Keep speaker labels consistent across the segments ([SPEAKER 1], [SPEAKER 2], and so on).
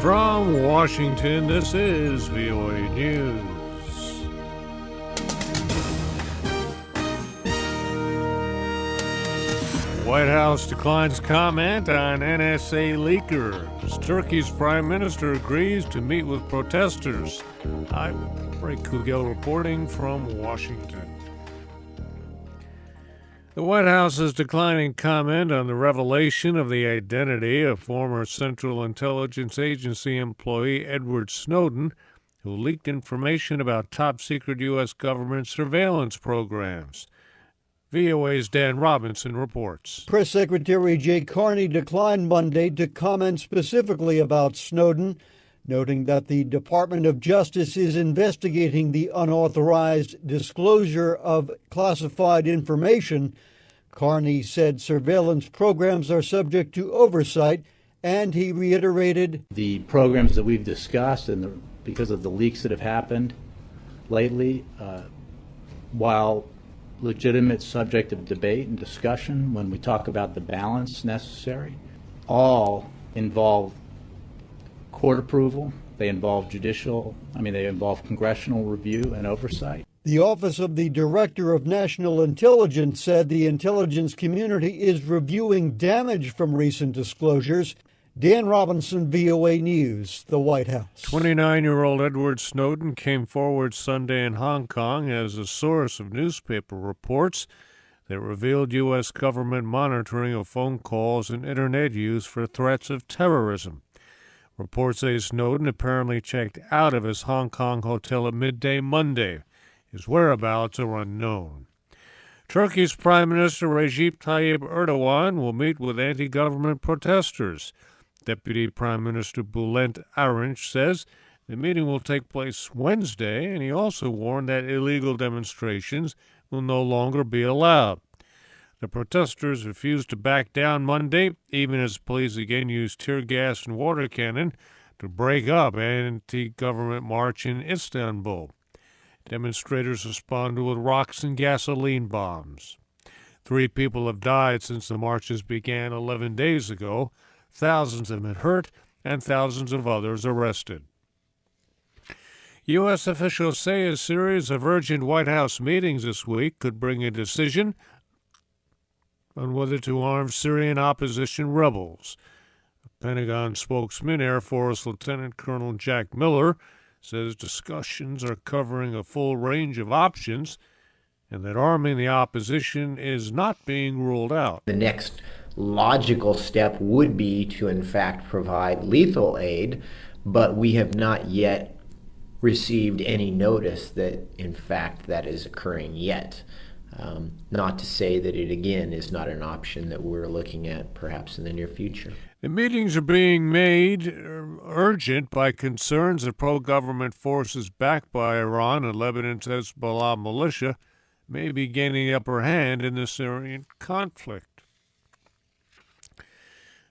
[SPEAKER 1] From Washington, this is VOA News. White House declines comment on NSA leakers. Turkey's prime minister agrees to meet with protesters. I'm Ray Kugel reporting from Washington. The White House is declining comment on the revelation of the identity of former Central Intelligence Agency employee Edward Snowden, who leaked information about top-secret U.S. government surveillance programs. VOA's Dan Robinson reports.
[SPEAKER 2] Press Secretary Jay Carney declined Monday to comment specifically about Snowden, noting that the Department of Justice is investigating the unauthorized disclosure of classified information. Carney said surveillance programs are subject to oversight, and he reiterated
[SPEAKER 3] the programs that we've discussed, and because of the leaks that have happened lately, while legitimate subject of debate and discussion when we talk about the balance necessary, all involve court approval, they involve congressional review and oversight.
[SPEAKER 2] The Office of the Director of National Intelligence said the intelligence community is reviewing damage from recent disclosures. Dan Robinson, VOA News, the White House.
[SPEAKER 1] 29-year-old Edward Snowden came forward Sunday in Hong Kong as a source of newspaper reports that revealed U.S. government monitoring of phone calls and internet use for threats of terrorism. Reports say Snowden apparently checked out of his Hong Kong hotel at midday Monday. His whereabouts are unknown. Turkey's Prime Minister Recep Tayyip Erdogan will meet with anti-government protesters. Deputy Prime Minister Bülent Arınç says the meeting will take place Wednesday, and he also warned that illegal demonstrations will no longer be allowed. The protesters refused to back down Monday, even as police again used tear gas and water cannon to break up an anti-government march in Istanbul. Demonstrators responded with rocks and gasoline bombs. 3 people have died since the marches began 11 days ago. Thousands have been hurt and thousands of others arrested. U.S. officials say a series of urgent White House meetings this week could bring a decision on whether to arm Syrian opposition rebels. A Pentagon spokesman, Air Force Lieutenant Colonel Jack Miller, says discussions are covering a full range of options and that arming the opposition is not being ruled out.
[SPEAKER 4] The next logical step would be to, in fact, provide lethal aid, but we have not yet received any notice that, in fact, that is occurring yet. Not to say that it, again, is not an option that we're looking at perhaps in the near future.
[SPEAKER 1] The meetings are being made urgent by concerns that pro-government forces backed by Iran and Lebanon's Hezbollah militia may be gaining the upper hand in the Syrian conflict.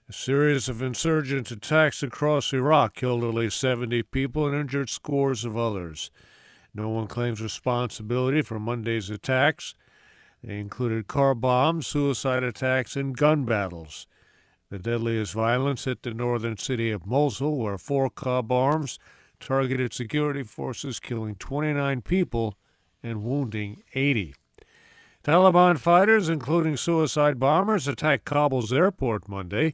[SPEAKER 1] A series of insurgent attacks across Iraq killed at least 70 people and injured scores of others. No one claims responsibility for Monday's attacks. They included car bombs, suicide attacks, and gun battles. The deadliest violence hit the northern city of Mosul, where 4 car bombs targeted security forces, killing 29 people and wounding 80. Taliban fighters, including suicide bombers, attacked Kabul's airport Monday.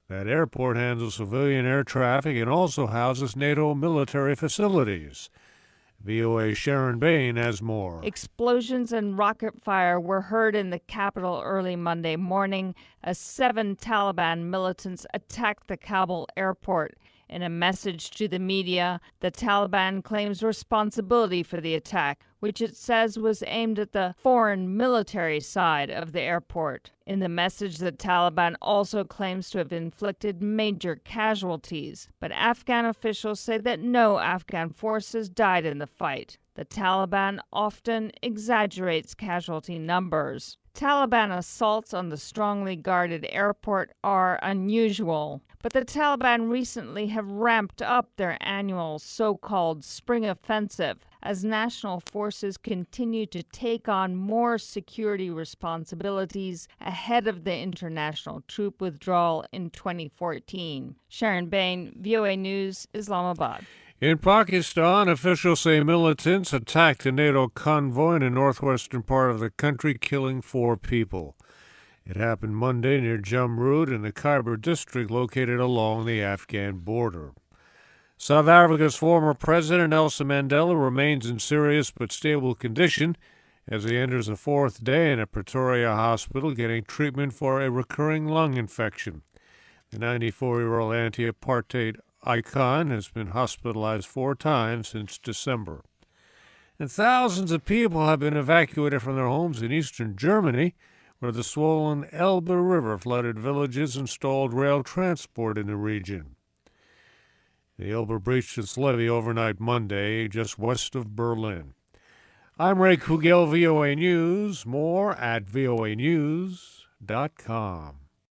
[SPEAKER 1] That airport handles civilian air traffic and also houses NATO military facilities. VOA Sharon Bain has more.
[SPEAKER 5] Explosions and rocket fire were heard in the capital early Monday morning as 7 Taliban militants attacked the Kabul airport. In a message to the media, the Taliban claims responsibility for the attack, which it says was aimed at the foreign military side of the airport. In the message, the Taliban also claims to have inflicted major casualties, but Afghan officials say that no Afghan forces died in the fight. The Taliban often exaggerates casualty numbers. Taliban assaults on the strongly guarded airport are unusual, but the Taliban recently have ramped up their annual so-called spring offensive, as national forces continue to take on more security responsibilities ahead of the international troop withdrawal in 2014. Sharon Bain, VOA News, Islamabad.
[SPEAKER 1] In Pakistan, officials say militants attacked a NATO convoy in the northwestern part of the country, killing 4 people. It happened Monday near Jamrud in the Khyber district located along the Afghan border. South Africa's former president, Nelson Mandela, remains in serious but stable condition as he enters the 4th day in a Pretoria hospital getting treatment for a recurring lung infection. The 94-year-old anti-apartheid icon has been hospitalized 4 times since December. And thousands of people have been evacuated from their homes in eastern Germany, where the swollen Elbe River flooded villages and stalled rail transport in the region. The Elbe breached its levee overnight Monday, just west of Berlin. I'm Ray Kugel, VOA News. More at voanews.com.